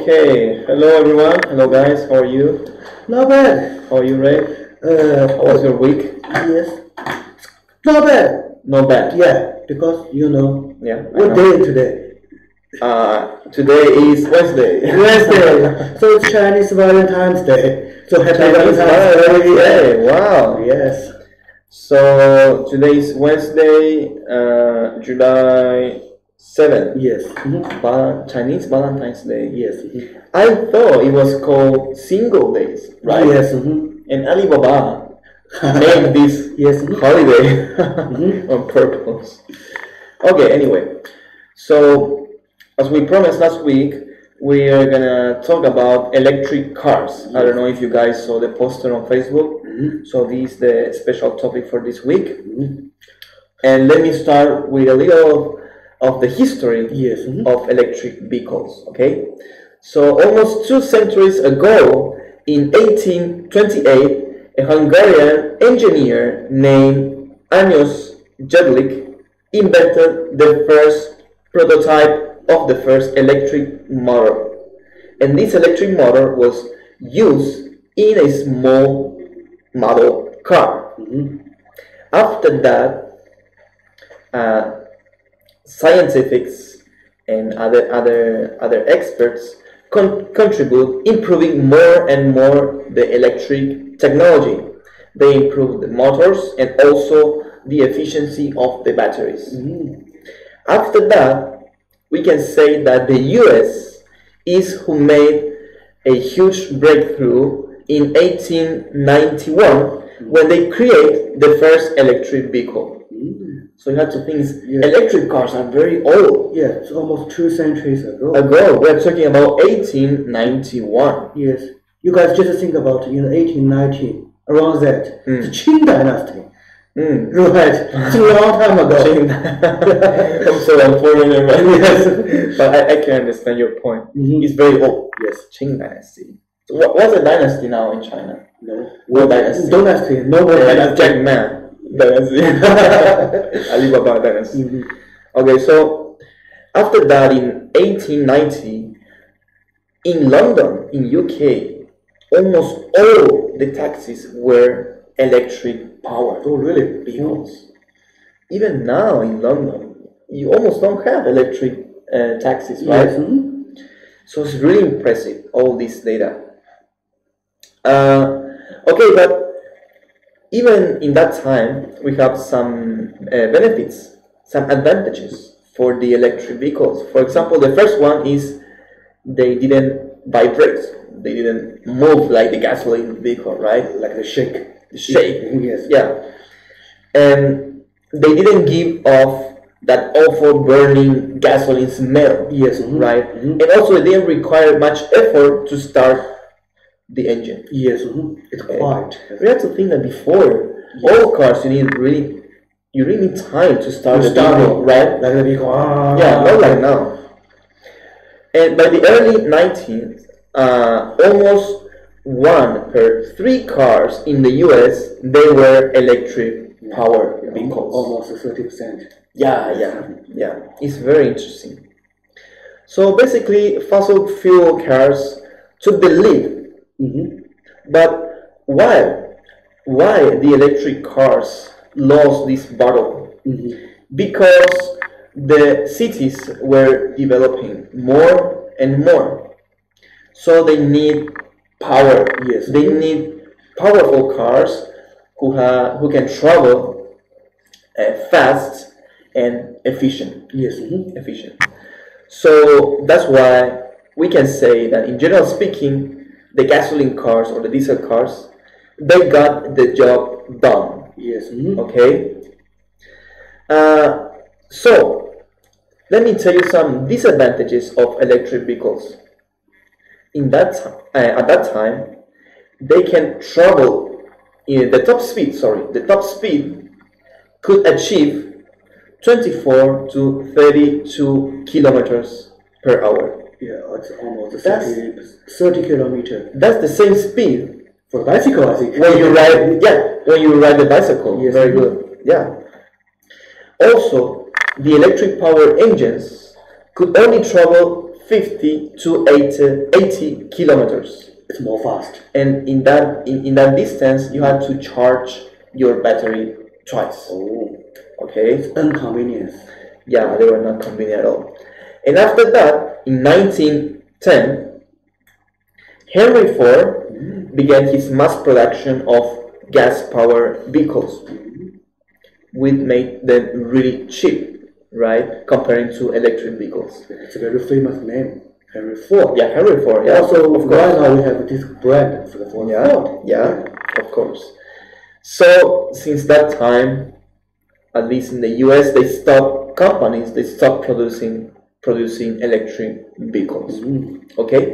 Okay, hello everyone. Hello guys, how are you? Not bad. How are you, Ray? How was your week? Yes. Not bad. Not bad. Yeah, because Yeah. what day today? Today is Wednesday. Wednesday. So it's Chinese Valentine's Day. So happy Chinese Valentine's Day. Day. Wow. Yes. So today is Wednesday, July 7th. Yes. Chinese Valentine's Day. Yes. I thought it was called Single Days, right? Yes. And Alibaba named this Yes. holiday on purpose. Okay, anyway, so as we promised last week, we are gonna talk about electric cars. I don't know if you guys saw the poster on Facebook. So this is the special topic for this week. And let me start with a little of the history Yes. of electric vehicles. Okay, so almost 2 centuries ago, in 1828, a Hungarian engineer named Ányos Jedlik invented the first prototype of the first electric motor. And this electric motor was used in a small model car. After that, scientists and other experts contribute improving more and more the electric technology. They improve the motors and also the efficiency of the batteries. After that, we can say that the US is who made a huge breakthrough in 1891 when they create the first electric vehicle. So you have to think electric cars are very old. Yeah, it's almost 2 centuries ago. We're talking about 1891. Yes. You guys just think about 1890, around that. The Qing Dynasty. Right. It's a long time ago. I'm so unfortunate, but yes. But I can understand your point. It's very old. Yes. Qing Dynasty. So what's a dynasty now in China? No dynasty. Dynasty. No more dynasty. Jack Ma dynasty. Alibaba dynasty. Okay, so after that, in 1890, in London, in UK, almost all the taxis were electric powered. Oh, really? Vehicles. Even now in London, you almost don't have electric taxis, right? Yes. So it's really impressive, all this data. Okay, but even in that time, we have some benefits, some advantages for the electric vehicles. For example, the first one is they didn't vibrate. They didn't move like the gasoline vehicle, right? Like the shake. The shake. Yes. Yeah. And they didn't give off that awful burning gasoline smell. Yes. Right? And also it didn't require much effort to start the engine. Yes. It's quiet. We have to think that before all cars you really need time to start the vehicle, right? Like the vehicle. Yeah, not like now. And by the early 19th, almost 1 per 3 cars in the US, they were electric powered vehicles. Almost 30%. Yeah. It's very interesting. So basically, fossil fuel cars took the lead. But why the electric cars lost this battle? Because the cities were developing more and more, so they need power. Yes. They need powerful cars who can travel fast and efficient. Yes. Efficient. So that's why we can say that, in general speaking, the gasoline cars or the diesel cars, they got the job done. Yes. Okay. So let me tell you some disadvantages of electric vehicles. At that time, they can travel in the top speed. The top speed could achieve 24 to 32 kilometers per hour. Yeah, it's almost 30 kilometers. That's the same speed for bicycle, I think. When you ride the bicycle. Yes. Very good. Yeah. Also, the electric powered engines could only travel 50 to 80 kilometers. It's more fast. And in that distance, you had to charge your battery twice. Oh, Okay. it's inconvenience. Yeah, they were not convenient at all. And after that, in 1910, Henry Ford began his mass production of gas-powered vehicles, which made them really cheap, right, comparing to electric vehicles. It's a very famous name, Henry Ford. Yeah, Henry Ford. Yeah, Also, of right course. now we have this brand for the Ford. Yeah, of course. So since that time, at least in the US, they stopped producing electric vehicles. Okay,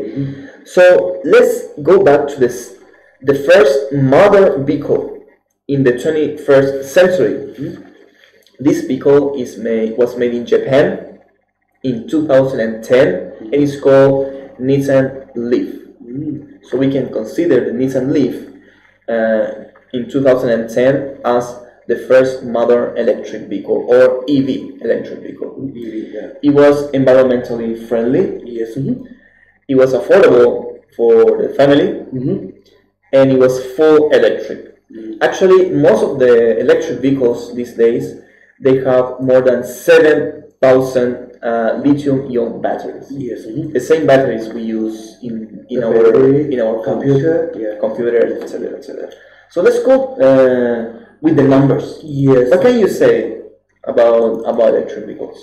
so let's go back to the first modern vehicle in the 21st century. This vehicle was made in Japan in 2010, and it's called Nissan Leaf. So we can consider the Nissan Leaf in 2010 as the first modern electric vehicle, or EV electric vehicle. EV, yeah. It was environmentally friendly. Yes. It was affordable for the family, and it was full electric. Actually, most of the electric vehicles these days, they have more than 7,000 lithium-ion batteries. Yes. The same batteries we use in our computer, computers, etc., etc. So let's go with the numbers. Yes. What can you say about electric vehicles?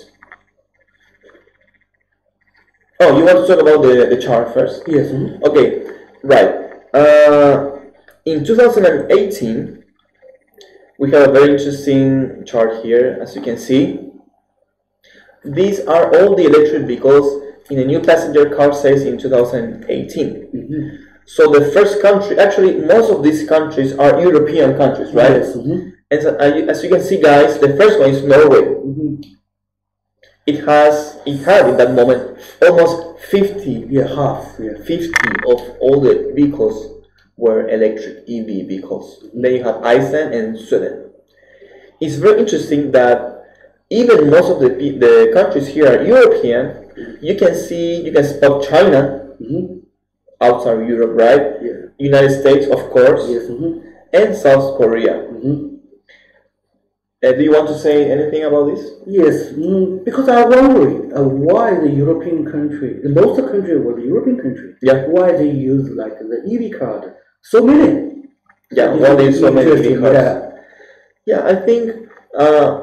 Oh, you want to talk about the chart first? Yes. Okay, right. In 2018, we have a very interesting chart here, as you can see. These are all the electric vehicles in a new passenger car sales in 2018. So the first country, actually most of these countries are European countries, right? Yes. And so, as you can see, guys, the first one is Norway. It had in that moment almost 50 of all the vehicles were electric EV vehicles. Then you have Iceland and Sweden. It's very interesting that even most of the countries here are European. You can spot China outside of Europe, right? Yeah. United States, of course, Yes. and South Korea. Do you want to say anything about this? Yes, because I wonder why the European country, the most country was the European country. Yeah. Why they use like the EV card? So many. Yeah, why there's so many EV cars? Yeah. Yeah, I think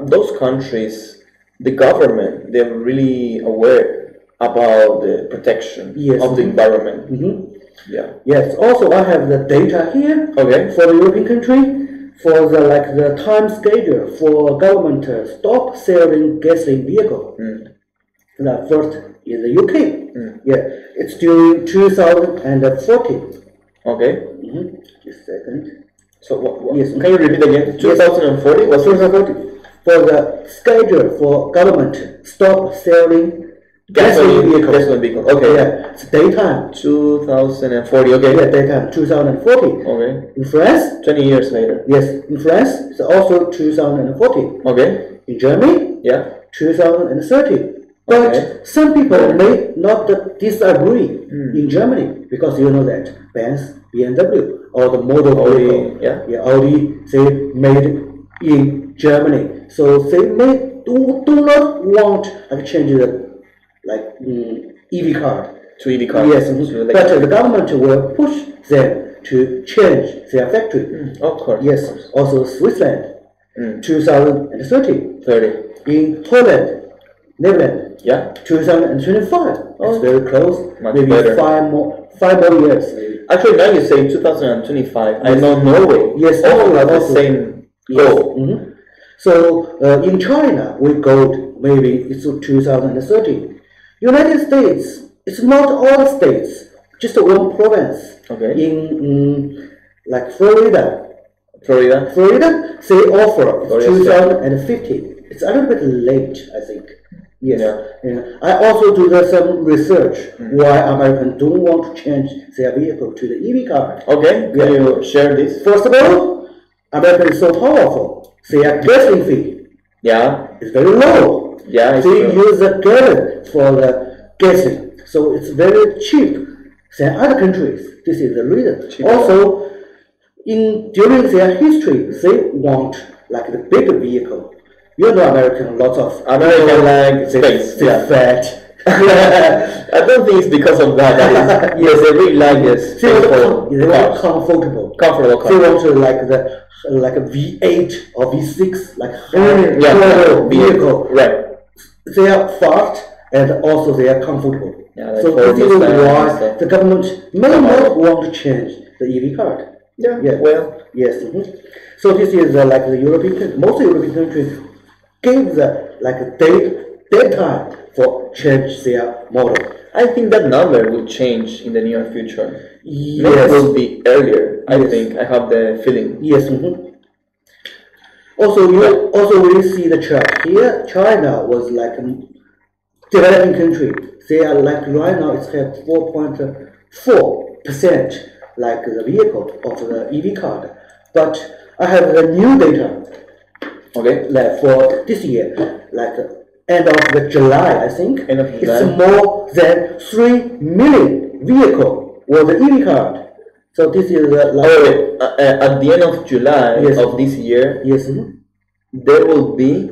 those countries, the government, they're really aware about the protection of the environment. Yeah. Yes. Also, I have the data here. Okay. For the European country, for the time schedule for government stop selling gasoline vehicle. The first is the UK. Yeah, it's during 2040. Okay. Just a second. So what? Yes. Can you repeat again? 2040. What's 2040 for the schedule for government stop selling gasoline vehicle. Gasoline vehicle. Okay. Yeah, it's daytime. 2040. Okay. Yeah, daytime 2040. Okay. In France, 20 years later. yes, in France it's also 2040. Okay. In Germany, Yeah. 2030. But Okay. some people may not disagree in Germany because you know that Benz, BMW, or the model Audi, vehicle, yeah. Audi, they made in Germany, so they may do not want to change the EV car. To EV cars. Yes, To but the government will push them to change their factory. Of course. Yes, Of course. also Switzerland, 2030. 30. In Holland, Netherlands, Yeah. 2025. It's very close. Much Maybe better. five more years. Actually, now you say 2025. I know Norway. Yes, also have the also. same Yes. goal. So in China, we go maybe it's 2030. United States, it's not all states, just one province. Okay. In like Florida, Florida. they offer Florida 2050. It's a little bit late, I think. Yes. Yeah. I also do some research why Americans don't want to change their vehicle to the EV car. Okay. Can you share this? First of all, America is so powerful. Their gasoline fee Yeah. is very low. Yeah. It's They true. use a gallon for the gasoline. so it's very cheap than other countries. This is the reason. Cheap. Also, during their history, they want like the bigger vehicle. You know, American, lots of American like space. They fat. I don't think it's because of that. Yes, they really like this. They want comfortable. Comfortable. They want to like a V8 or V6 like vehicle. Right. They are fast and also they are comfortable. Yeah, like so this is why the government may not want to change the EV card. Yeah. Well. Yes. So this is like the most European countries give the like a deadline for change their model. I think that number will change in the near future. Yes. It will be earlier. I think. I have the feeling. Yes. Also, when you see the chart here, China was like a developing country. They are like right now it's at 4.4% like the vehicle of the EV card. But I have the new data. Okay. Like for this year, like end of the July, I think. End of July. It's more than 3 million vehicle with the EV card. So this is at the end of July of this year, there will be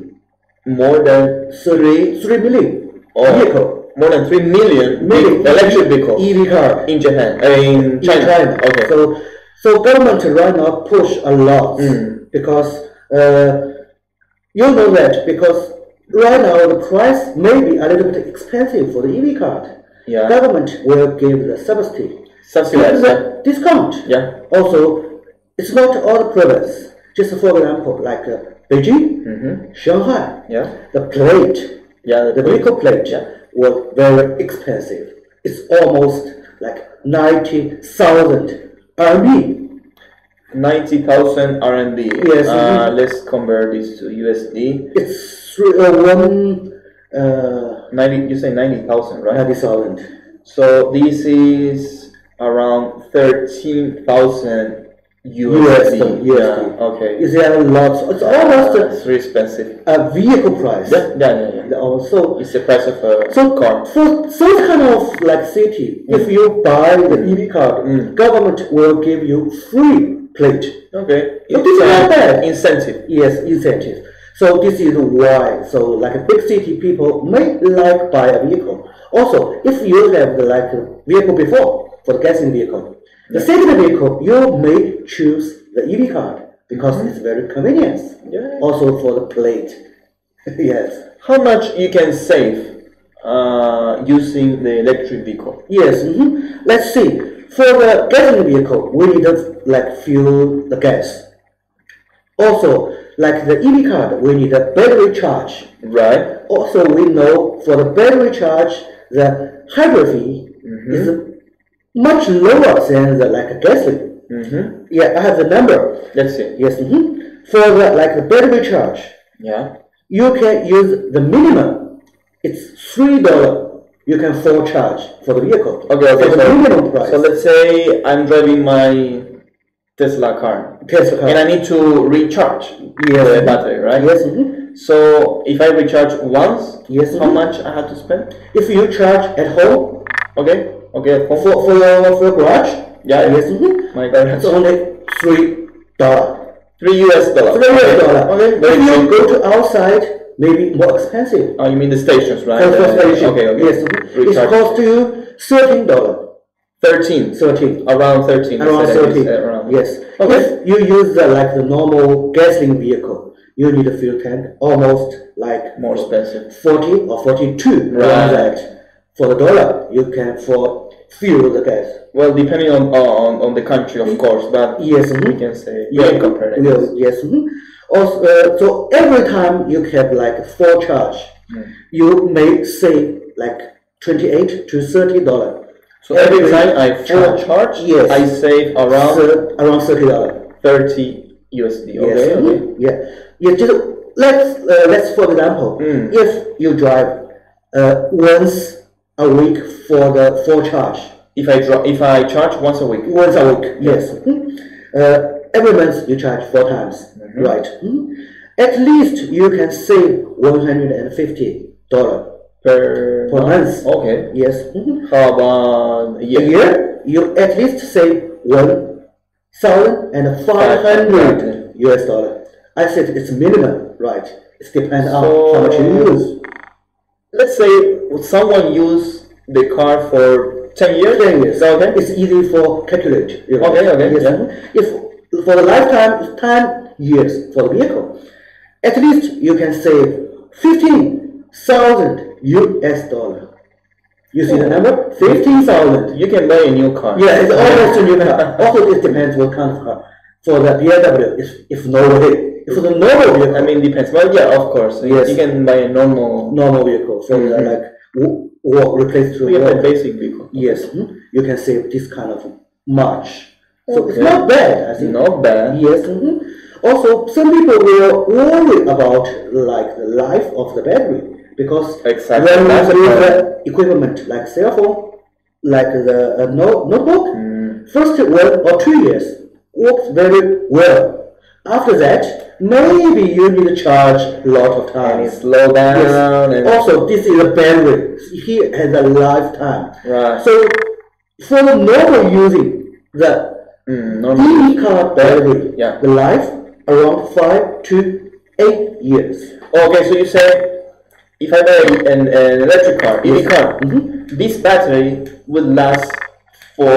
more than 3 million vehicle. More than 3 million electric vehicle EV car in Japan, in China. Okay. So government right now push a lot because you know that because right now the price may be a little bit expensive for the EV card. Yeah. Government will give the subsidy. Subsidize. The discount. Yeah. Also, it's not all the province. Just for example, like Beijing, Shanghai. Yeah. The plate. Yeah. The vehicle plate. Was very expensive. It's almost like 90,000 RMB. 90,000 RMB. Yes. Let's convert this to USD. It's 90. You say 90,000, right? 90,000. So this is around 13,000 USD. Okay. Is there lots? It's almost it's very expensive. A vehicle price. Yeah. Also, it's the price of a car. For those kind of like city, if you buy the EV card, government will give you free plate. Okay. So this is not bad. Incentive. Yes, incentive. So this is why. So like a big city people may like buy a vehicle. Also, if you have the like a vehicle before for the gasoline vehicle. The second vehicle, you may choose the EV card because it's very convenient. Yeah. Also for the plate. Yes. How much you can save using the electric vehicle? Yes. Let's see. For the gasoline vehicle, we need to like fuel the gas. Also, like the EV card, we need a battery charge. Right. Also, we know for the battery charge, the hybrid fee is much lower than the like a gasoline. Yeah, I have the number. Let's see. Yes. For the like the battery charge, you can use the minimum. It's $3. You can full charge for the vehicle. Okay. For the minimum price. So let's say I'm driving my Tesla car. And I need to recharge the battery, right? Yes. So if I recharge once, how much I have to spend? If you charge at home, at home. For your garage, Yes. My garage. It's only $3. $3. Okay. If you go to outside, maybe more expensive. Oh, you mean the stations, right? Station. Okay. Yes. It costs you $13. 13. Around 13. Around 13. Yes. Okay. If you use like the normal gasoline vehicle, you need a fuel tank almost like more expensive. 40 or 42. Around that. For the dollar, you can fuel the gas. Well, depending on the country, of course, but we can say compare it. Yes. Also, so every time you have like full charge, you may save like $28 to $30. So every time I full charge, I save around $30. 30 USD. Okay. Just let's for example, if you drive once a week for the full charge. If I charge once a week. Yes. Every month you charge 4 times, right? At least you can save $150 per month. Okay. Yes. How about a A year? year, you at least save 1,500 US dollar. I said it's minimum, right? It depends on how much you use. Let's say someone use the car for 10 years. 10 years. Okay. It's easy for calculate. Okay. Yes. Yeah. If for the lifetime years for the vehicle, at least you can save 15,000 US dollar. You see the number? 15,000. You can buy a new car. Yeah, it's almost a new car. Also, it depends what kind of car. For the BMW, if normal, if the normal vehicle, I mean, depends. But yeah, of course. Yes. You can buy a normal vehicle. So like replace to a basic vehicle. Yes, you can save this kind of much. So Okay. it's not bad. I think. Not bad. Yes. Also, some people will worry about like the life of the battery because Exactly. when you use the equipment like cell phone, like the notebook, first 1 or 2 years works very well. After that, maybe you need to charge a lot of time. And slow down. Yes. And Also, this is a battery. He has a lifetime. Right. So, for the normal using the EV car battery, Yeah. the life around 5 to 8 years. Okay, so you say if I buy an electric car, EV car, this battery will last for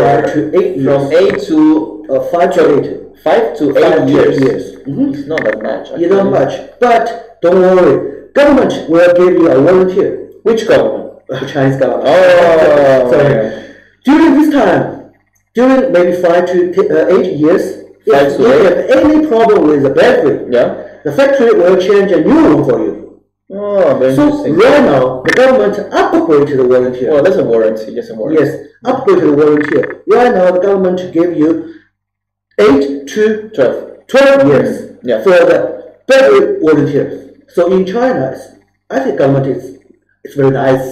5 to 8 years. from 8 to 5 to 8. 5 to 8 years. It's not that much. You don't much, but don't worry. Government will give you a warranty. Which government? Chinese government. Oh, so okay. during this time, during maybe 5 to 8 years, if you have any problem with the battery, the factory will change a new one for you. Oh, very So interesting. right now, the government upgraded the warranty. Well, that's a warranty. Just a warranty. Yes, upgraded the warranty. Right now, the government give you 8 to 12 years Yeah. for the battery warranty. So in China, I think government it's very nice.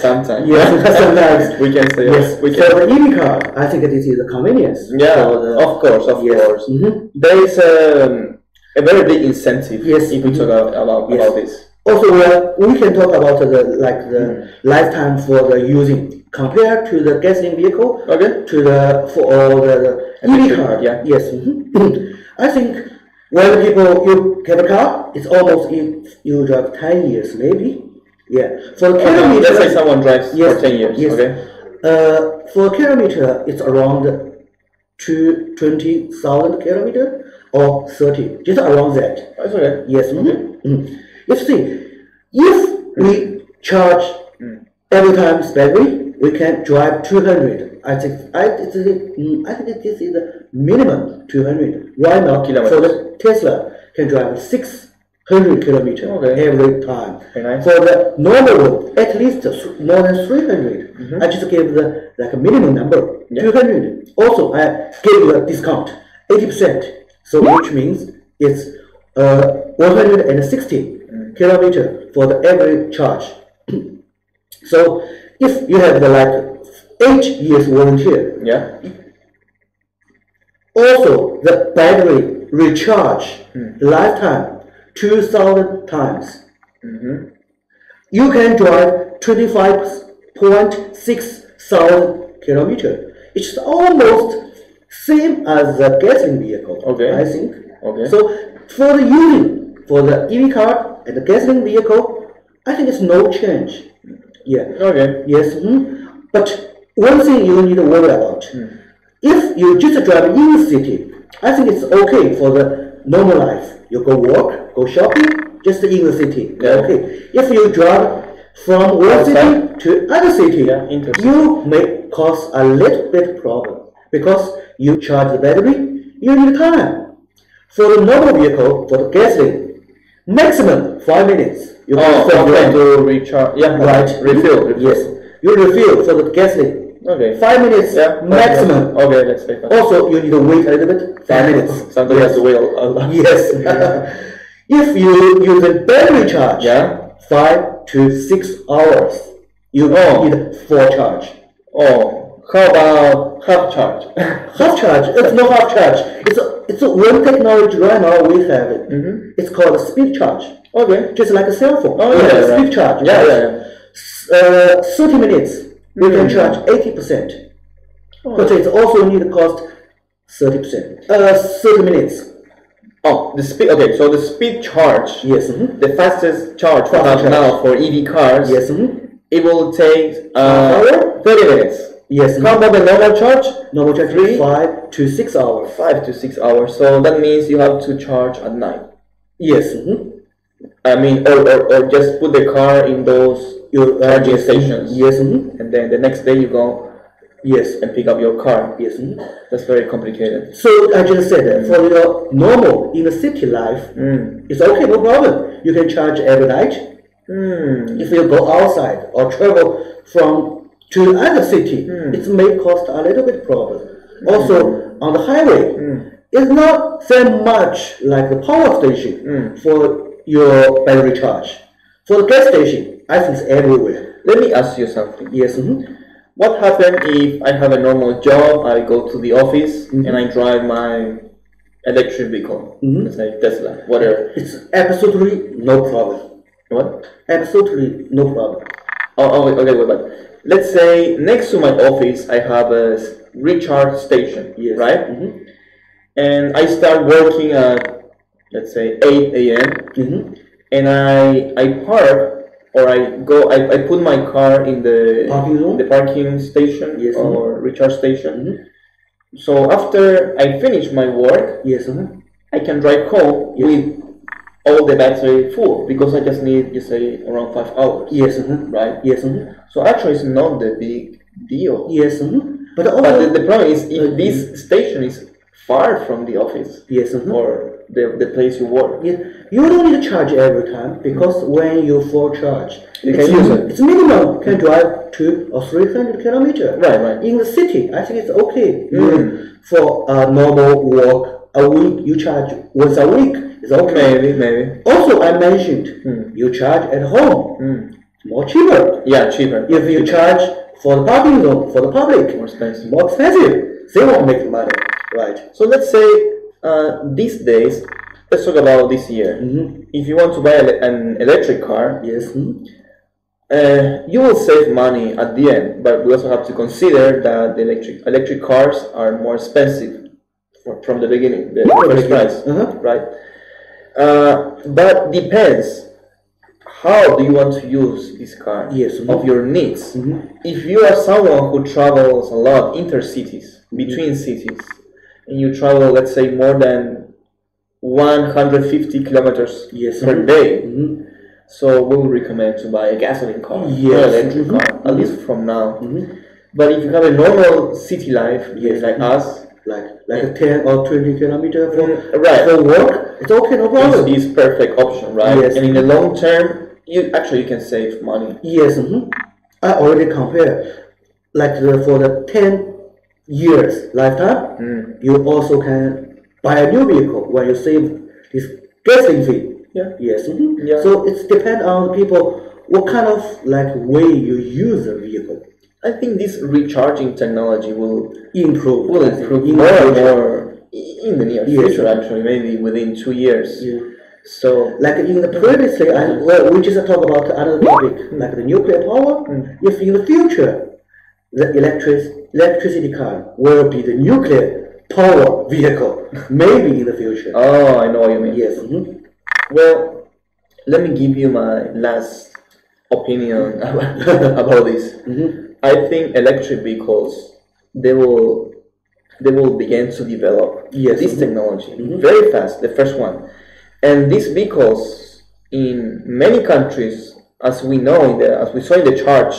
Sometimes. Yes, sometimes. We can say Yes. we For can. the EV car, I think this is a convenience. Yeah, for the, of course. There is a very big incentive Yes. if we talk about this. Also, we can talk about the lifetime for the using compared to the gasoline vehicle. Okay. To the for all the EV car. Yeah. Yes. I think when you have a car, it's almost if you drive 10 years maybe. Yeah. For kilometer, let's say someone drives for 10 years. Yes. Okay. For kilometer, it's around 20,000 kilometer or 30, just around that. That's okay. Yes. You see, if we charge every time battery, we can drive 200. I think this is the minimum 200. Why not? Kilometers. For the Tesla can drive 600 kilometers every time. Very nice. For the normal one, at least more than 300. I just gave the like a minimum number 200. Also, I gave you a discount 80%. So which means it's 160 kilometer for the every charge. So if you have the like 8 years warranty, also the battery recharge lifetime 2,000 times. You can drive 25.6 thousand kilometer. It's almost same as the gasoline vehicle. I think. So for the using for the EV car and the gasoline vehicle, I think it's no change. Yes. But one thing you need to worry about, if you just drive in the city, I think it's okay for the normal life. You go work, go shopping, just in the city. Okay. If you drive from one city to other city, you may cause a little bit problem because you charge the battery, you need time. For the normal vehicle, for the gasoline, maximum 5 minutes. You can to recharge. Refill. Yes, you refill for the gasoline. 5 minutes maximum. Let's say that. Also, you need to wait a little bit. 5 minutes. Sometimes you have to wait a lot. Yes. If you use a battery charge, 5 to 6 hours, you need 4 charge. How about half charge? Half charge. It's not half charge. It's one technology right now we have it. It's called speed charge. Okay. Just like a cell phone. Oh yeah, right. Speed charge. Yeah, yeah. 30 minutes. You can charge 80%. But it also need to cost 30%. 30 minutes. Oh, the speed. Okay, so the speed charge. Yes. The fastest charge now for EV cars. Yes. It will take 30 minutes. Yes. How about the normal charge? Normal charge 5 to 6 hours. 5 to 6 hours. So that means you have to charge at night. Yes. I mean, or just put the car in those charging stations. Yes. And then the next day you go. Yes, and pick up your car. Yes. That's very complicated. So I just said that for your normal in the city life, it's okay, no problem. You can charge every night. If you go outside or travel from to another city, it may cost a little bit problem. Also on the highway, it's not that much like the power station for your battery charge. For the gas station, I think it's everywhere. Let me ask you something. Yes. What happens if I have a normal job, I go to the office and I drive my electric vehicle, let's say Tesla, whatever? It's absolutely no problem. What? Absolutely no problem. Okay, wait, but let's say next to my office I have a recharge station, right? And I start working at, let's say, 8 a.m. And I park. Or I put my car in the parking station or recharge station. So after I finish my work, I can drive home with all the battery full because I just need, you say, around 5 hours. Right? So actually, it's not the big deal. But the problem is if this station is far from the office. Or the place you work. You don't need to charge every time because when you full charge, you can use it. It's minimum can drive 200 or 300 kilometers. Right. In the city, I think it's okay. For a normal walk, a week you charge once a week. It's okay. Maybe. Also, I mentioned you charge at home. More cheaper. Yeah, cheaper. If you charge for the parking zone for the public, more expensive. They won't make money. Right. So let's say these days, let's talk about this year. If you want to buy an electric car, you will save money at the end, but we also have to consider that the electric cars are more expensive from the beginning, the first price, right? But depends. How do you want to use this car? Of your needs. If you are someone who travels a lot intercities, between cities, and you travel, let's say, more than 150 kilometers per day, so we would recommend to buy a gasoline car or electric car, at least from now. But if you have a normal city life, like us, like a 10 or 20 kilometers for work, it's okay, no problem. It's perfect option, right? And in the long term, you can save money. I already compare, for the 10 years lifetime, you also can buy a new vehicle when you save this gasoline fee. So it depends on people what kind of way you use the vehicle. I think this recharging technology will improve more and more in the near future. Actually, maybe within 2 years. So, in the previously, we just talk about another topic, like the nuclear power. If in the future, the electricity car will be the nuclear power vehicle, maybe in the future. Oh, I know what you mean. Well, let me give you my last opinion about this. I think electric vehicles, they will begin to develop this technology very fast. The first one. And these vehicles in many countries, as we know, as we saw in the chart,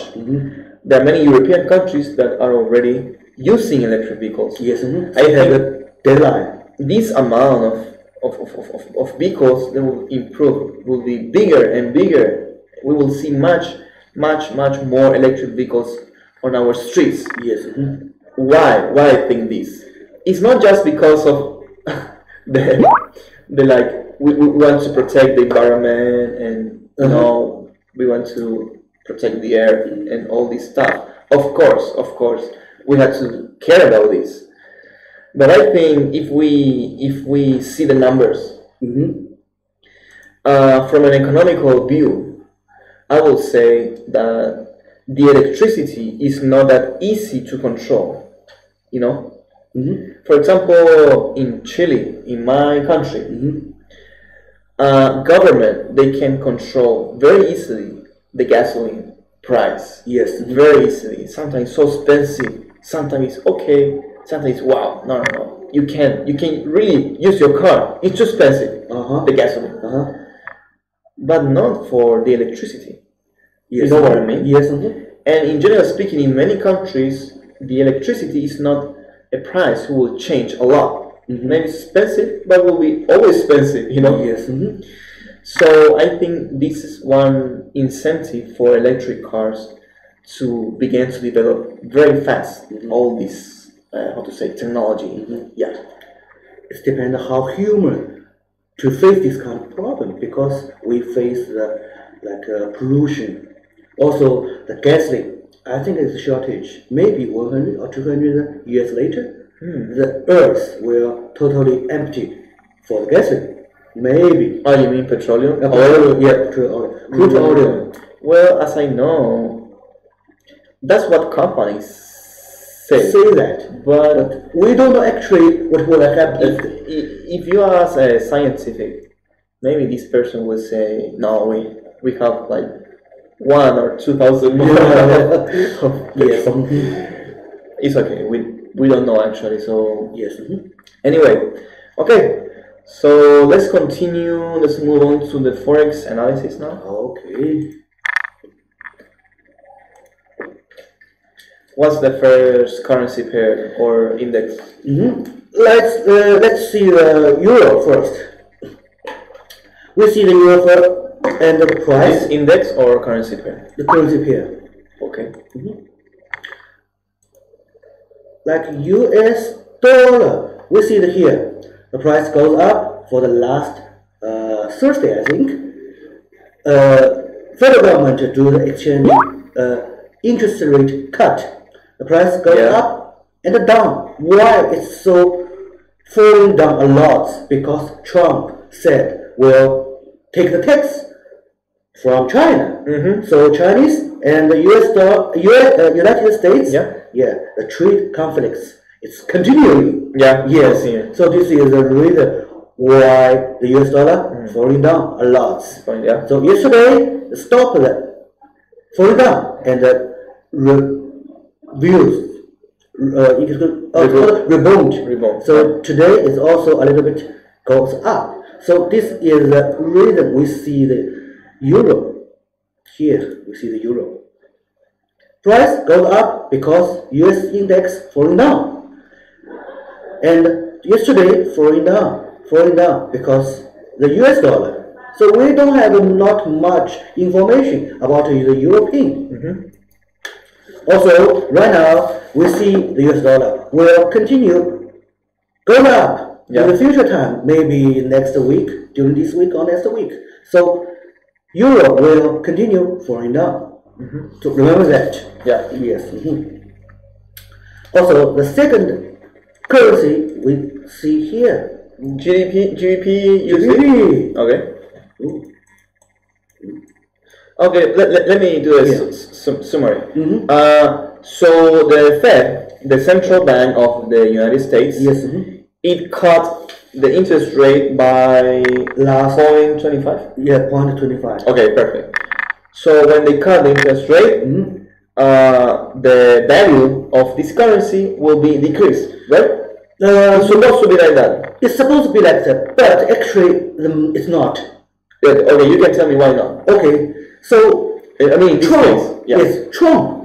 there are many European countries that are already using electric vehicles. I have a deadline. This amount of vehicles that will improve, will be bigger and bigger. We will see much more electric vehicles on our streets. Why I think this? It's not just because of we want to protect the environment and we want to protect the air and all this stuff. Of course, we have to care about this. But I think if we see the numbers from an economical view, I would say that the electricity is not that easy to control. You know, for example, in Chile, in my country, government, they can control very easily the gasoline price. Yes. Very easily. Sometimes so expensive. Sometimes it's okay. Sometimes wow. No. You can really use your car. It's too expensive. The gasoline. But not for the electricity. Yes. You know what I mean? Yes. And in general speaking, in many countries, the electricity is not a price who will change a lot. Maybe it's expensive, but will be always expensive, you know? Yes. So I think this is one incentive for electric cars to begin to develop very fast all this, how to say, technology. Yeah. It depends how human to face this kind of problem, because we face the pollution. Also, the gasoline, I think it's a shortage. Maybe 100 or 200 years later, the earth will totally empty for the gasoline. Maybe. Oh, you mean petroleum? Oil, yeah, petroleum. Crude oil. Well, as I know, that's what companies say that, but we don't know actually what will happen. If you ask a scientific, maybe this person will say, no, we have like 1 or 2,000 more. Yes. It's okay. We don't know actually. So yes. Anyway, okay. So let's continue. Let's move on to the Forex analysis now. Okay. What's the first currency pair or index? Let's see the euro first. We see the euro first and the price. Is index or currency pair? The currency pair. Okay. Like US dollar, we see it here. The price goes up for the last Thursday, I think. Federal government do the exchange interest rate cut. The price goes up and down. Why it's so falling down a lot? Because Trump said we'll take the tax from China. So Chinese and the United States, the trade conflicts, it's continuing. Yes. So this is the reason why the US dollar falling down a lot. So yesterday it stopped falling down and rebound. So today is also a little bit goes up. So this is the reason we see the euro. Here we see the euro. Price goes up because US index falling down. And yesterday falling down because the US dollar. So we don't have not much information about the European. Also, right now we see the US dollar will continue going up in the future time, maybe next week, during this week or next week. So euro will continue falling down. So remember that. Yes. Also, the second currency we see here. GDP. Okay. Okay, let me do a summary. So the Fed, the central bank of the United States, it cut the interest rate by last 0.25? Yeah, 0.25. Okay, perfect. So when they cut the interest rate, the value of this currency will be decreased, right? It's supposed to be like that. It's supposed to be like that, but actually it's not. Okay, you can tell me why not. Okay, so I mean, Trump, Trump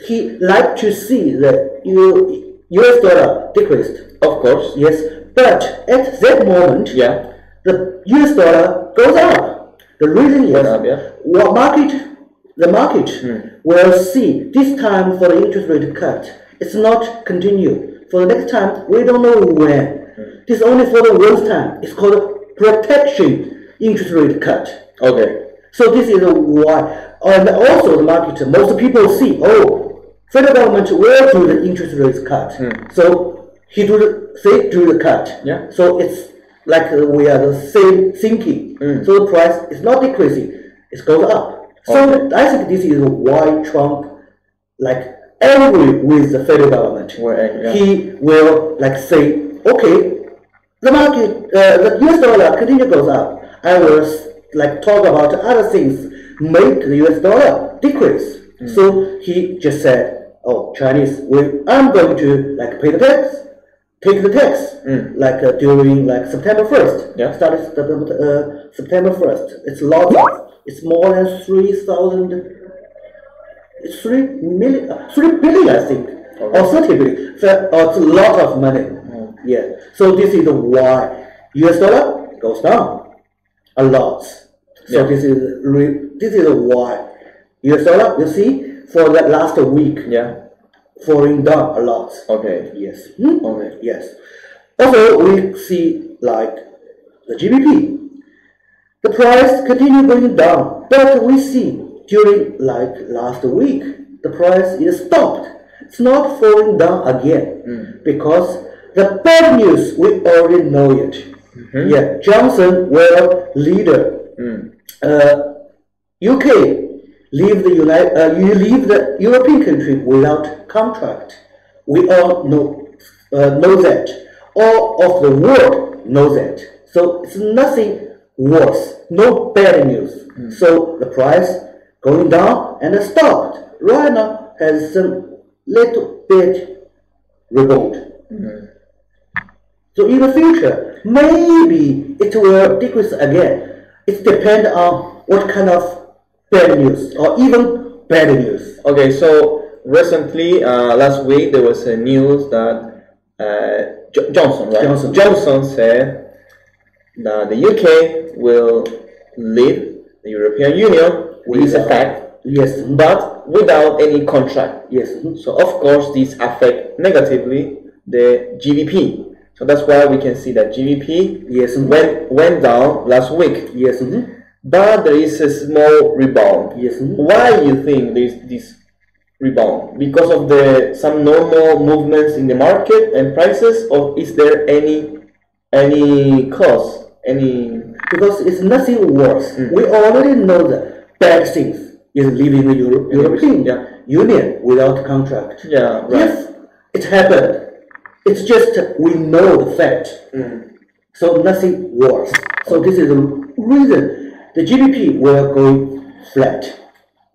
he like to see the US dollar decreased. Of course. Yes, but at that moment, the US dollar goes up. The reason is the market will see this time for the interest rate cut. It's not continue. For the next time, we don't know when. This is only for the one time. It's called protection interest rate cut. Okay. So this is why. And also the market, most people see, federal government will do the interest rate cut. So he do the cut. Yeah. So it's like we are the same thinking. So the price is not decreasing; it goes up. So I think this is why Trump like angry with the federal government. He will like say, okay, the market, the US dollar continue goes up. I will like talk about other things, make the US dollar decrease. So he just said, oh, Chinese, I'm going to like pay the tax, take the tax, like during like September 1st. Yeah. Started September 1st. It's lots of, it's more than 3,000. It's 3 billion, I think, or 30 billion. So it's a lot of money. Yeah. So this is why US dollar goes down a lot. So this is why US dollar, you see, for the last week, falling down a lot. Okay. Yes. Okay. Yes. Also, we see like the GBP. The price continue going down, but we see during like last week, the price is stopped. It's not falling down again because the bad news we already know it. Yeah, Johnson will leader. UK leave the European country without contract. We all know that. All of the world knows that. So it's nothing worse. No bad news. So the price going down and stopped. Right now has some little bit rebound. So in the future, maybe it will decrease again. It depends on what kind of bad news or even bad news. Okay, so recently, last week, there was a news that Johnson, right? Johnson said that the UK will leave the European Union. This is a fact. Yes. But without any contract. Yes. So of course this affects negatively the GDP. So that's why we can see that GDP went down last week. Yes. But there is a small rebound. Yes. Why do you think there is this rebound? Because of some normal movements in the market and prices, or is there any cause? Because it's nothing worse. We already know the bad things is leaving the European Union without contract. Yeah, right. Yes, it happened. It's just we know the fact. So nothing worse. So this is the reason the GDP will go flat.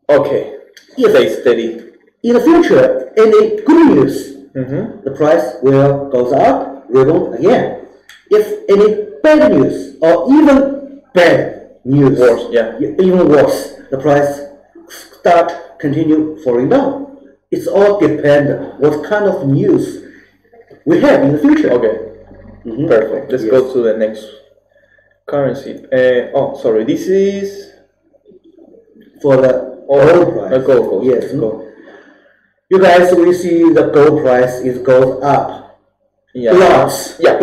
Okay. Stay steady. In the future, any good news, the price will goes up, rebound again. If any bad news or even bad news, even worse, the price continue falling down. It's all depend what kind of news we have in the future. Okay. Perfect. Let's go to the next currency. Sorry. This is for the gold price. Gold. Yes. Gold. You guys, we see the gold price goes up. Lots. Yeah.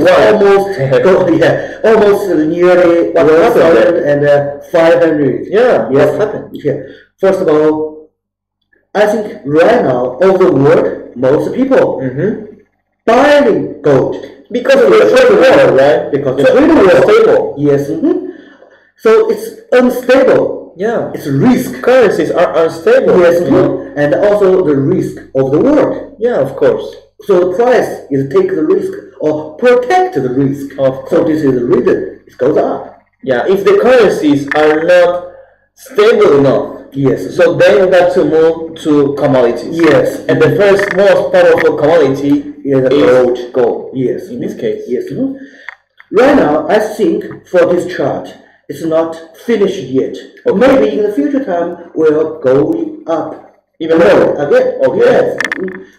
Almost nearly 1,500. Yeah. What happened? Yeah. First of all, I think right now, all the world, most people buying gold because of the trade war, right? Because the trade war is stable. Yes. So it's unstable. Yeah. It's risk. Currencies are unstable. Yes. And also the risk of the world. Yeah, of course. So the price is take the risk or protect the risk. So this is the reason it goes up. Yeah, if the currencies are not stable enough, so then we have to move to commodities. Yes. And the first most powerful commodity is gold. Yes. In this case. Yes. Right now, I think for this chart, it's not finished yet. Maybe in the future time will go up even more again. Yes.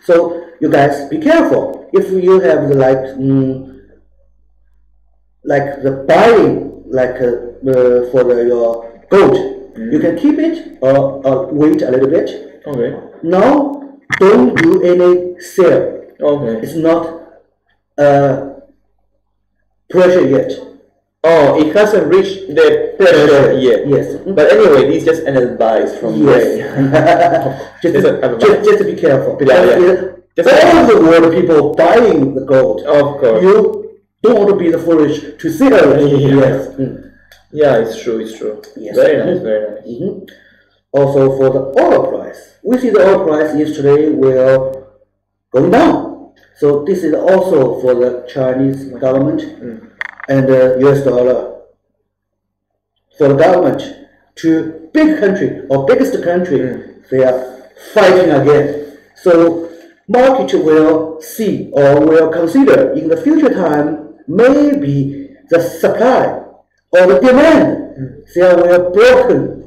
So you guys be careful. If you have the the buying for your gold, you can keep it or wait a little bit. Okay. Now don't do any sale. Okay. It's not pressure yet. Oh, it hasn't reached the pressure yet. Yes. But anyway, this is just an advice from Ray. just to be careful. Yeah. All over the world, people buying the gold. Of course. You don't want to be the foolish to sell it. Yes. Yeah, it's true. It's true. Yes. Very nice. Very nice. Also, for the oil price, we see the oil price yesterday will going down. So this is also for the Chinese government and the US dollar. For the government to big country or biggest country, they are fighting again. So market will see or will consider in the future time maybe the supply or the demand they will broken.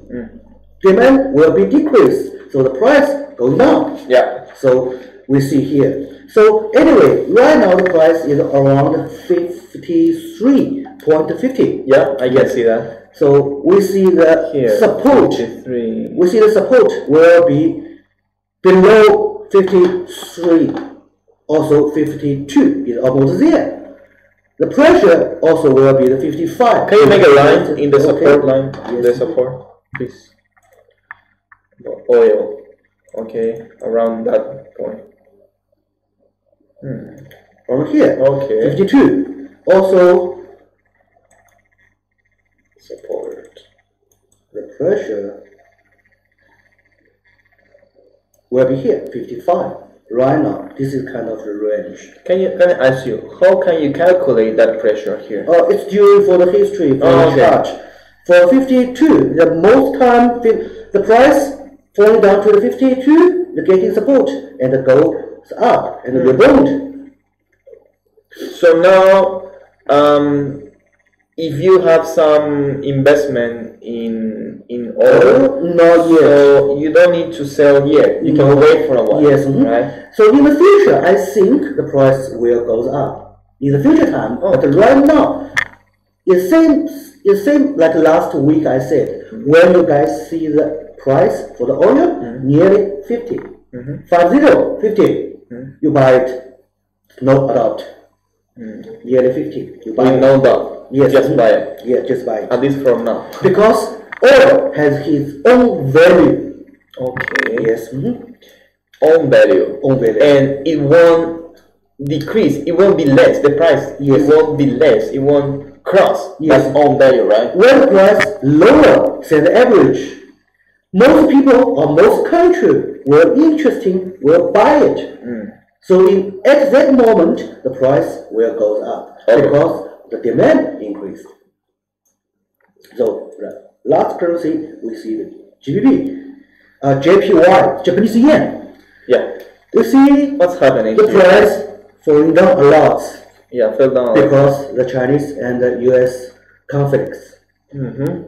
Demand will be decreased, so the price goes down. Yeah. So we see here. So anyway, right now the price is around 53.50. Yeah, I can see that. So we see the Here, support. 53. We see the support will be below 53. Also 52 is almost there. The pressure also will be the 55. Can you make a line in the support line? Yes. The support, please. Oil. Okay, around that point. From here. Okay. 52. Also Support. the pressure will be here, 55. Right now, this is kind of the range. Can I ask you, how can you calculate that pressure here? It's due for the history for the chart. For 52, the most time the price falling down to the 52, the getting support, and the goes up and rebound. So now, if you have some investment in oil, not yet. so you don't need to sell yet. You can wait for a while. Yes. Right. So in the future, I think the price will goes up in the future time. But right now, it seems like last week I said when you guys see the price for the oil nearly 50, 50, you buy it, no doubt. Nearly 50. You buy With no doubt. Yes. Just buy it. Yeah, just buy it. At least from now. Because oil has its own value. Okay. Yes. Own value. Own value. And it won't decrease. It won't be less. The price. Yes. It won't be less. It won't cross. Yes. That's own value, right? When the price lower than the average, most people or most country will buy it. So at that moment, the price will go up because the demand increased. So the last currency we see the GBP, JPY, Japanese yen. Yeah. We see What's happening? the price falling down a lot. Yeah, fell down. Because the Chinese and the US conflicts.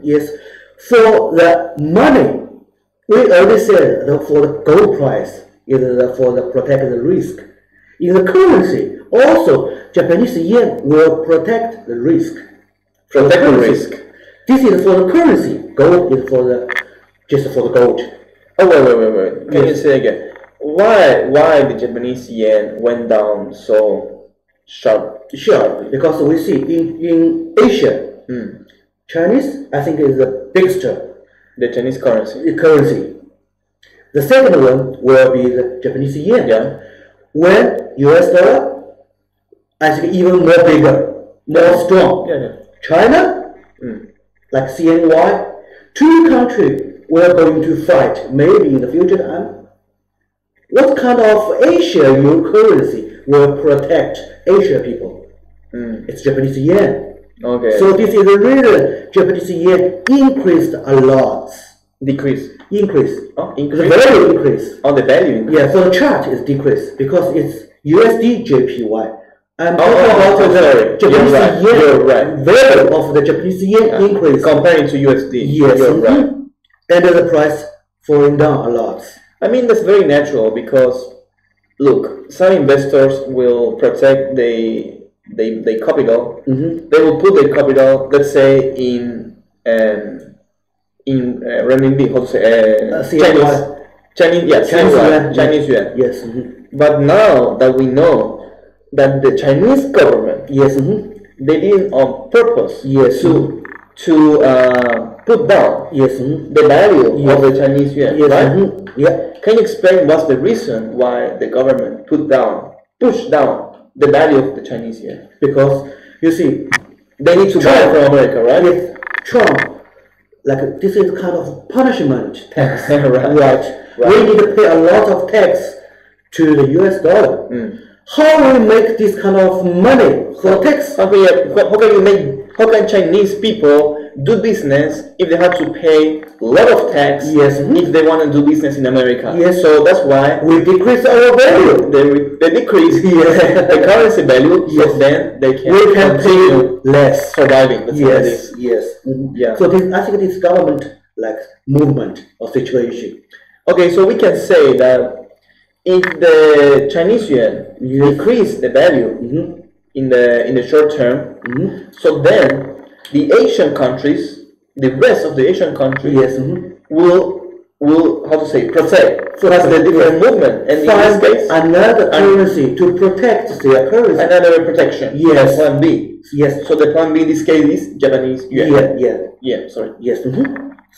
Yes. For the money, we already said that for the gold price is for the protect the risk. In the currency, also Japanese yen will protect the risk. Protect the risk. This is for the currency. Gold is for the just for the gold. Oh wait. Can you say again? Why the Japanese yen went down so sharp? Sure, because we see in Asia, Chinese I think is the biggest The Chinese currency. currency. The second one will be the Japanese yen. Yeah. When US dollar, I think even more bigger, more strong. Yeah. China, like CNY, two countries were going to fight maybe in the future time. What kind of Asia your currency will protect Asia people? It's Japanese yen. Okay. So this is the reason Japanese yen increased a lot. Decrease. Increase. Oh, The increase. value increase. On the value increase. Yeah, for the chart is decreased because it's USD JPY. I'm Oh, talking about the sorry. Japanese You're yen right. value of the Japanese yen increase. Comparing to USD. Yes, You're right. and the price falling down a lot. I mean, that's very natural because, look, some investors will protect their capital. They will put their capital, let's say, in renminbi, how to say, Chinese yuan. Yes. But now that we know that the Chinese government Yes. they did it on purpose. Yes. To put down Yes. the value Yes. of the Chinese yuan, Yes. right? Yeah. Can you explain what's the reason why the government pushed down the value of the Chinese yuan? Because you see, They need to buy Trump, from America, right? yes, Trump, like this is kind of punishment tax, Right. right? We need to pay a lot of tax to the US dollar. How we make this kind of money for tax? How can Chinese people do business if they have to pay a lot of tax Yes. if they want to do business in America? Yes. So that's why We decrease our value. they decrease the currency value, so Yes. then they can We can continue pay less. surviving. Let's say like Yes, this. yes. Yeah. So this, I think this government like movement or situation. Okay, so we can say that if the Chinese yuan decrease the value in the short term, so then the Asian countries, the rest of the Asian countries, Yes. will how to say protect. So that's the different movement, and in Find this case, another currency to protect their currency. another protection. Yes. Plan B. Yes. So the plan B in this case is Japanese yuan. Yeah. Sorry. Yes.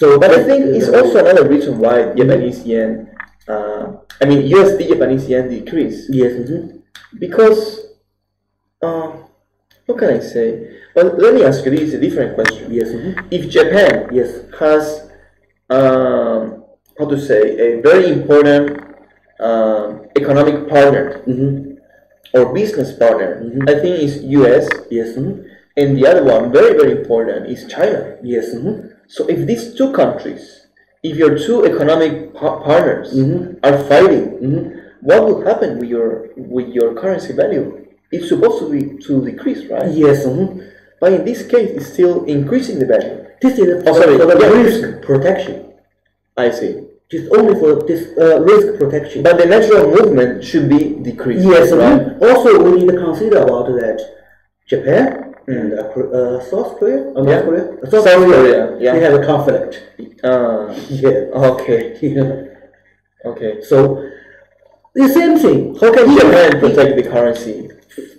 So, But I think it's also another reason why Japanese yen, USD Japanese yen decreased. Yes. Because, what can I say? Well, let me ask you this, a different question. Yes. If Japan Yes. has, how to say, a very important economic partner or business partner, I think it's US, Yes. and the other one, very, very important, is China. Yes. So if these two countries, if your two economic partners are fighting, what will happen with your currency value? It's supposed to decrease, right? Yes. But in this case, it's still increasing the value. This is for the risk protection. I see. Just only for this risk protection. But the natural movement should be decreased. Yes. Right? Also, we need to consider about that. Japan and South Korea, North Korea, South Korea, yeah. They have a conflict. Yeah. Okay. Yeah. Okay. So the same thing. How can Japan protect the currency?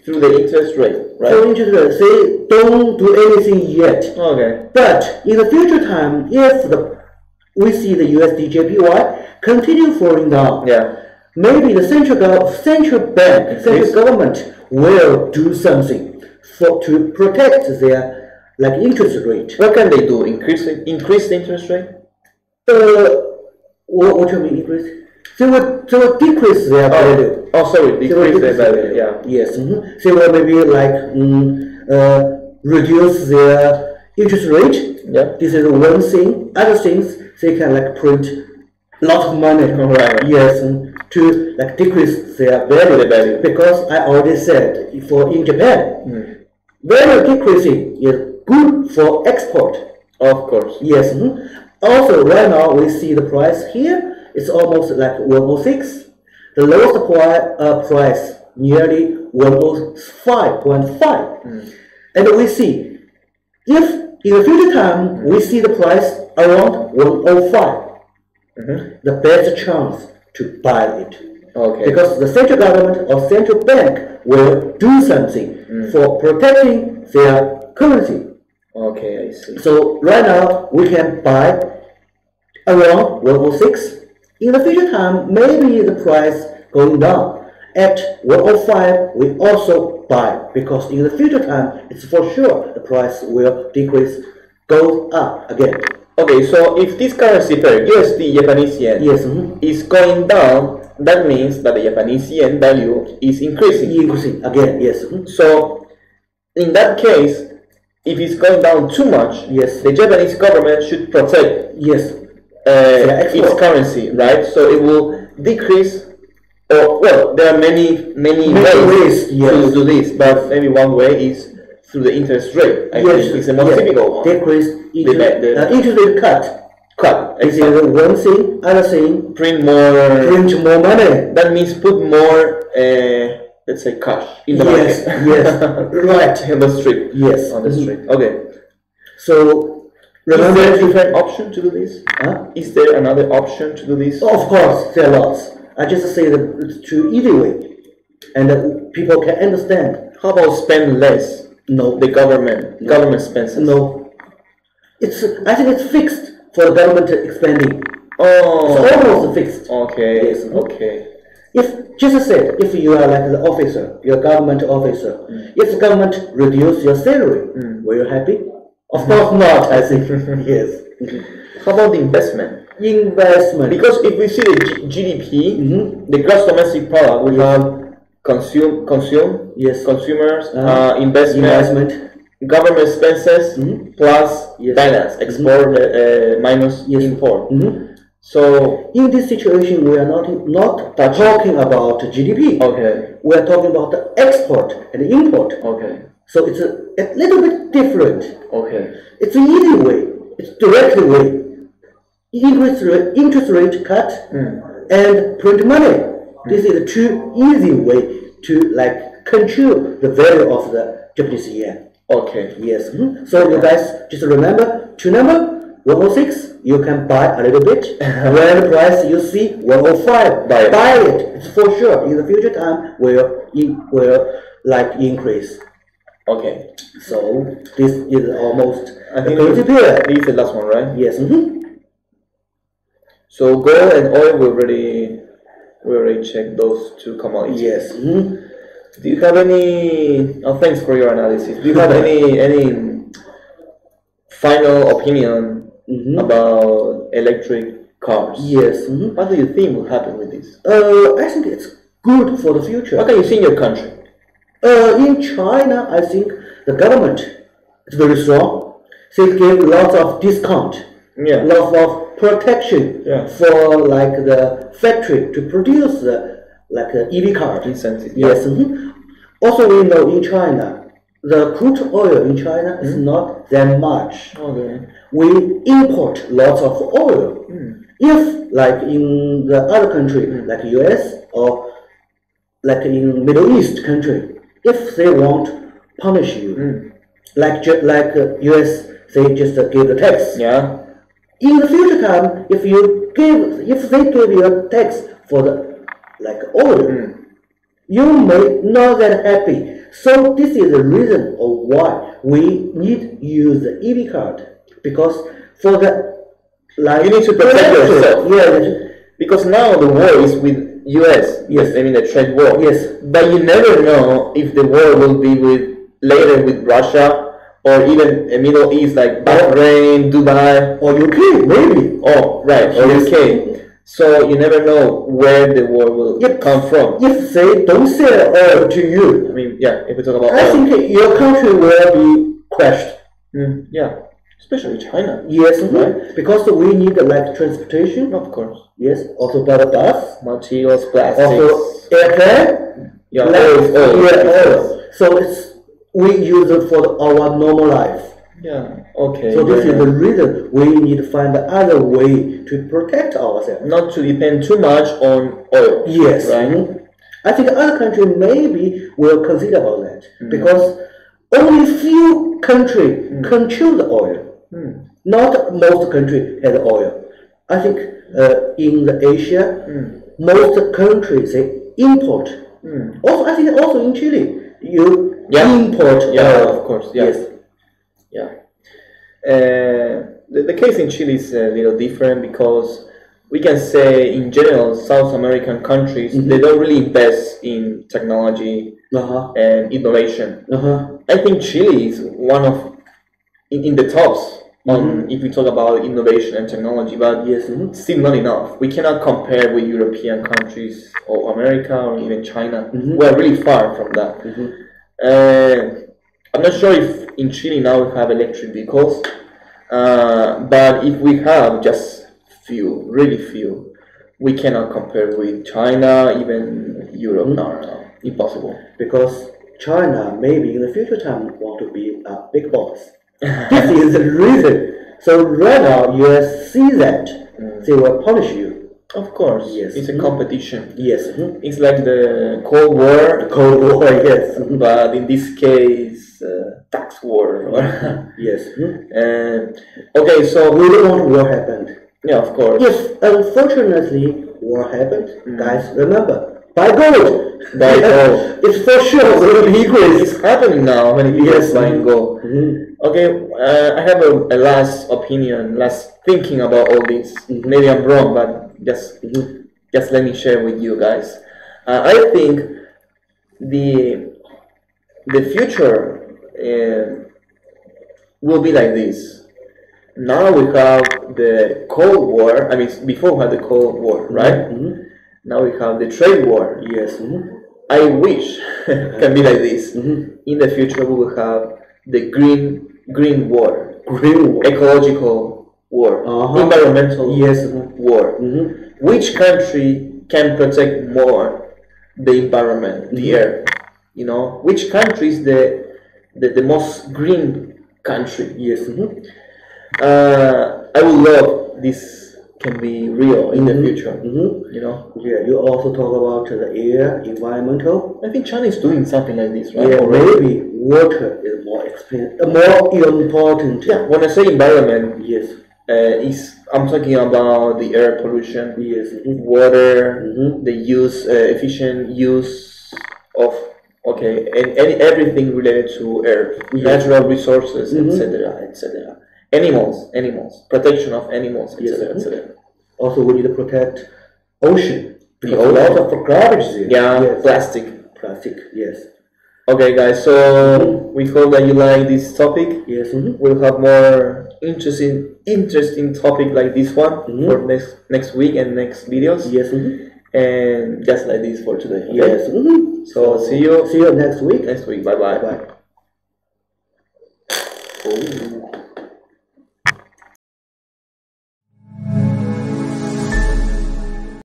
Through the interest rate, right? So interest rate, say don't do anything yet. Okay. But in the future time, if we see the USD JPY continue falling down, maybe the central bank, central government will do something to protect their interest rate. What can they do? Increase the interest rate? What do you mean increase? They will decrease their value. Oh, sorry, decrease their value. Yeah. Yes. They will maybe reduce their interest rate. Yeah. This is one thing. Other things, they can print a lot of money. Right. Yes. To decrease their value. Because I already said, in Japan, value decreasing is good for export. Of course. Yes. Also, right now we see the price here. It's almost 106. The lowest price nearly 105.5. And we see if in the future time we see the price around 105, the best chance to buy it. Okay. Because the central government or central bank will do something for protecting their currency. Okay, I see. So right now we can buy around 106. In the future time, maybe the price going down. At 105, we also buy, because in the future time, it's for sure the price will decrease, go up again. Okay, so if this currency pair, USD Japanese yen, is going down, that means that the Japanese yen value is increasing. Increasing again, yes. So in that case, if it's going down too much, the Japanese government should protect its currency, right? So it will decrease. There are many ways to do this, but maybe one way is through the interest rate. I think it's the most typical one. Decrease interest rate cut. This is one thing. Other thing, print more money. That means put more, let's say, cash in the market. Right. On the street. Yes. On the street. Okay. So, remember, is there a different option to do this? Is there another option to do this? Of course, there are lots. I just say that it's too easy way, and that people can understand. How about spend less No. The government expenses. No. I think it's fixed for the government expanding. Oh. It's almost fixed. Okay. Yes. Okay. If just say if you are like the officer, you're a government officer, if the government reduce your salary, were you happy? Of course not, I think. Yes. How about the investment? Investment. Because if we see the GDP, the gross domestic product, we have consume, yes, consumers, investment, government expenses, plus balance, export minus import. So in this situation, we are not talking about GDP. Okay. We are talking about the export and import. Okay. So it's a little bit different. Okay. It's an easy way. It's direct way. Interest rate cut and print money. This is a too easy way to like control the value of the Japanese yen. Okay. Yes. So you guys just remember two number 106. You can buy a little bit. When the price you see 105, buy it. It's for sure. In the future time will like increase. Okay. So this is almost I think this is the last one, right? Yes. So gold and oil we already checked those two commodities. Yes. Do you have any? Oh, thanks for your analysis. Do you have any final opinion about electric cars? Yes. What do you think will happen with this? I think it's good for the future. What can you see in your country? In China, I think the government is very strong. They give lots of discount, lots of protection for like the factory to produce like EV car. Incentive. Yes. Also, we know in China, the crude oil in China is not that much. Okay. We import lots of oil. If like in the other country, like US or like in Middle East country, if they won't punish you, like US, they just give the tax. Yeah. In the future time, if they give you a tax for the like oil, you may not that happy. So this is the reason of why we need to use the EV card, because for the like you need to protect yourself. Yeah. Because now the war is with US. Yes. I mean the trade war. Yes. But you never know if the war will be later with Russia or even the Middle East like Bahrain, Dubai, or UK maybe. Oh, right, or UK. So you never know where the war will come from. If they don't sell oil to you, I mean, yeah, if we talk about I oil. think your country will be crashed. Yeah, especially China. Yes, right. Because we need like transportation. Of course. Yes, also by the bus. Materials, plastics. Also airplane. Yeah, oil. So we use it for our normal life. Yeah, okay. So this is the reason we need to find another way to protect ourselves. Not to depend too much on oil. Yes. Right? I think other countries maybe will consider about that, because only few countries control the oil. Not most countries have oil. I think in the Asia, most countries they import. Also, I think also in Chile, you import oil. Yeah, of course. Yeah. Yes. Yeah. The case in Chile is a little different because we can say in general South American countries they don't really invest in technology and innovation. I think Chile is one of in the tops on if we talk about innovation and technology, but still not enough. We cannot compare with European countries or America or even China. We are really far from that. I'm not sure if in Chile now we have electric vehicles, but if we have just few, really few, we cannot compare with China, even Europe. No, impossible. Because China maybe in the future time want to be a big boss. This is the reason. So right now you see that they will punish you. Of course, yes. It's a competition. Yes, it's like the Cold War. The Cold War, yes. But in this case, tax war. Yes. Okay, so we don't want war happened. Yeah, of course. If unfortunately war happened, guys, remember Buy gold. Buy gold. It's for sure will increase. It's happening now. Many people Yes. buying gold. Okay, I have a last opinion, last thinking about all this. Maybe I'm wrong, but just let me share with you guys. I think the future will be like this. Now we have the Cold War. I mean, before we had the Cold War, right? Now we have the trade war. Yes. I wish can be like this. In the future, we will have the green war, ecological war, environmental war. Which country can protect more the environment, the earth? You know, which country is the most green country? Yes. I would love this can be real in the future. You know. Yeah. You also talk about the air, environmental. I think China is doing something like this, right? Yeah. Maybe water is more expensive, more important. Yeah. When I say environment, Yes. I'm talking about the air pollution, Yes. water, the efficient use of and everything related to earth, natural resources, etc., etc. Animals, protection of animals, etc., etc. Also, we need to protect ocean. The A lot of garbage there. Yeah, Yes. plastic. Yes. Okay, guys. So we hope that you like this topic. Yes. We'll have more interesting topic like this one for next week and next videos. Yes. And just like this for today. Okay? Yes. So see you next week. next week. Bye bye. Bye. Oh.